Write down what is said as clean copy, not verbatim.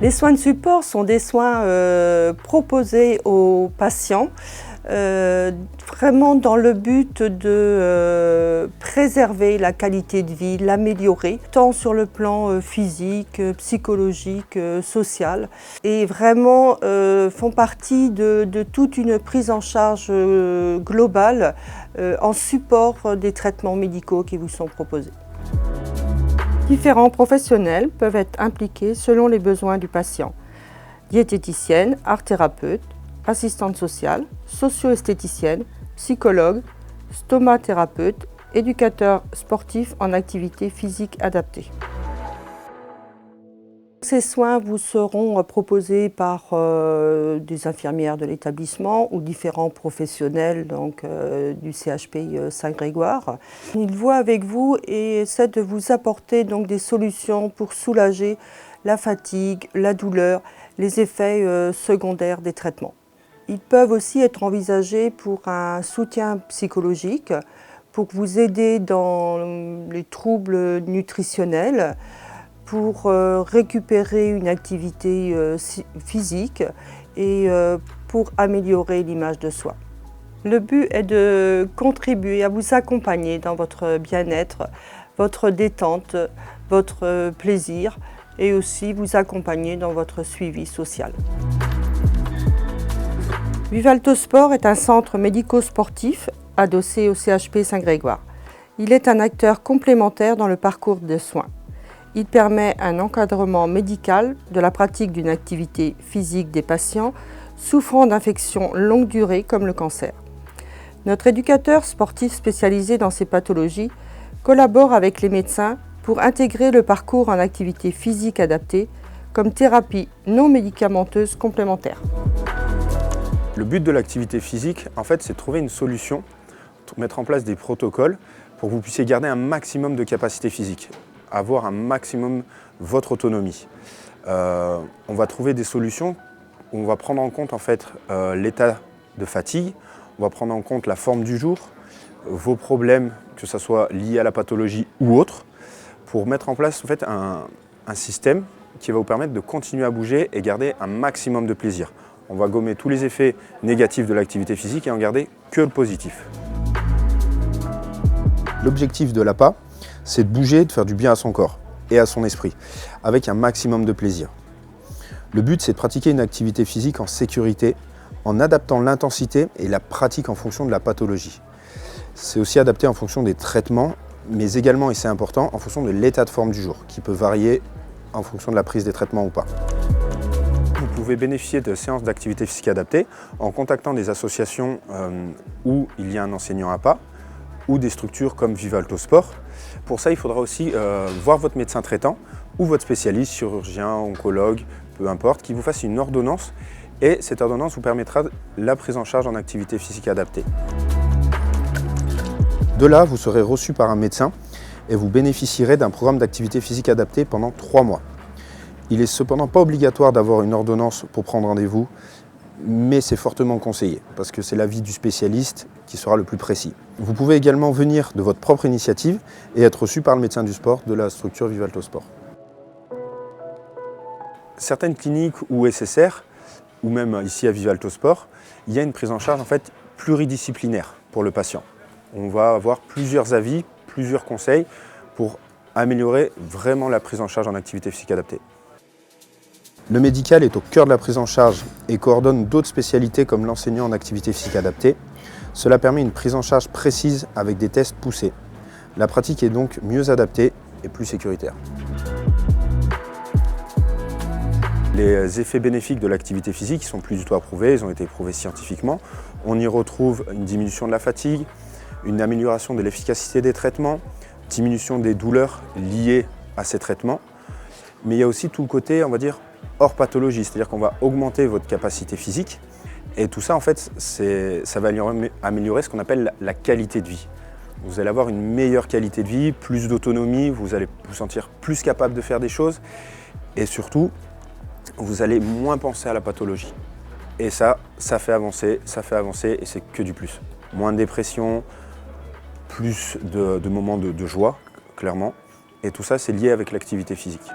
Les soins de support sont des soins proposés aux patients vraiment dans le but de préserver la qualité de vie, l'améliorer, tant sur le plan physique, psychologique, social, et vraiment font partie de toute une prise en charge globale en support des traitements médicaux qui vous sont proposés. Différents professionnels peuvent être impliqués selon les besoins du patient. Diététicienne, art-thérapeute, assistante sociale, socio-esthéticienne, psychologue, stomathérapeute, éducateur sportif en activité physique adaptée. Ces soins vous seront proposés par des infirmières de l'établissement ou différents professionnels du CHPI Saint-Grégoire. Ils voient avec vous et essaient de vous apporter des solutions pour soulager la fatigue, la douleur, les effets secondaires des traitements. Ils peuvent aussi être envisagés pour un soutien psychologique, pour vous aider dans les troubles nutritionnels, pour récupérer une activité physique et pour améliorer l'image de soi. Le but est de contribuer à vous accompagner dans votre bien-être, votre détente, votre plaisir et aussi vous accompagner dans votre suivi social. Vivaltosport est un centre médico-sportif adossé au CHP Saint-Grégoire. Il est un acteur complémentaire dans le parcours de soins. Il permet un encadrement médical de la pratique d'une activité physique des patients souffrant d'infections longue durée comme le cancer. Notre éducateur sportif spécialisé dans ces pathologies collabore avec les médecins pour intégrer le parcours en activité physique adaptée comme thérapie non médicamenteuse complémentaire. Le but de l'activité physique, en fait, c'est de trouver une solution, mettre en place des protocoles pour que vous puissiez garder un maximum de capacité physique, avoir un maximum votre autonomie. On va trouver des solutions où on va prendre en compte en fait, l'état de fatigue, on va prendre en compte la forme du jour, vos problèmes, que ce soit liés à la pathologie ou autre, pour mettre en place en fait, un système qui va vous permettre de continuer à bouger et garder un maximum de plaisir. On va gommer tous les effets négatifs de l'activité physique et en garder que le positif. L'objectif de l'APA, c'est de bouger, de faire du bien à son corps et à son esprit, avec un maximum de plaisir. Le but, c'est de pratiquer une activité physique en sécurité, en adaptant l'intensité et la pratique en fonction de la pathologie. C'est aussi adapté en fonction des traitements, mais également, et c'est important, en fonction de l'état de forme du jour, qui peut varier en fonction de la prise des traitements ou pas. Vous pouvez bénéficier de séances d'activité physique adaptée en contactant des associations où il y a un enseignant APA ou des structures comme Vivaltosport. Pour ça, il faudra aussi voir votre médecin traitant ou votre spécialiste, chirurgien, oncologue, peu importe, qui vous fasse une ordonnance et cette ordonnance vous permettra la prise en charge en activité physique adaptée. De là, vous serez reçu par un médecin et vous bénéficierez d'un programme d'activité physique adaptée pendant 3 mois. Il n'est cependant pas obligatoire d'avoir une ordonnance pour prendre rendez-vous, mais c'est fortement conseillé parce que c'est l'avis du spécialiste qui sera le plus précis. Vous pouvez également venir de votre propre initiative et être reçu par le médecin du sport de la structure Vivaltosport. Certaines cliniques ou SSR, ou même ici à Vivaltosport, il y a une prise en charge en fait pluridisciplinaire pour le patient. On va avoir plusieurs avis, plusieurs conseils pour améliorer vraiment la prise en charge en activité physique adaptée. Le médical est au cœur de la prise en charge et coordonne d'autres spécialités comme l'enseignant en activité physique adaptée. Cela permet une prise en charge précise avec des tests poussés. La pratique est donc mieux adaptée et plus sécuritaire. Les effets bénéfiques de l'activité physique sont plus du tout approuvés, ils ont été prouvés scientifiquement. On y retrouve une diminution de la fatigue, une amélioration de l'efficacité des traitements, diminution des douleurs liées à ces traitements. Mais il y a aussi tout le côté, on va dire, hors pathologie, c'est-à-dire qu'on va augmenter votre capacité physique et tout ça en fait ça va améliorer ce qu'on appelle la qualité de vie. Vous allez avoir une meilleure qualité de vie, plus d'autonomie, vous allez vous sentir plus capable de faire des choses et surtout vous allez moins penser à la pathologie. Et ça fait avancer et c'est que du plus. Moins de dépression, plus de moments de joie, clairement. Et tout ça c'est lié avec l'activité physique.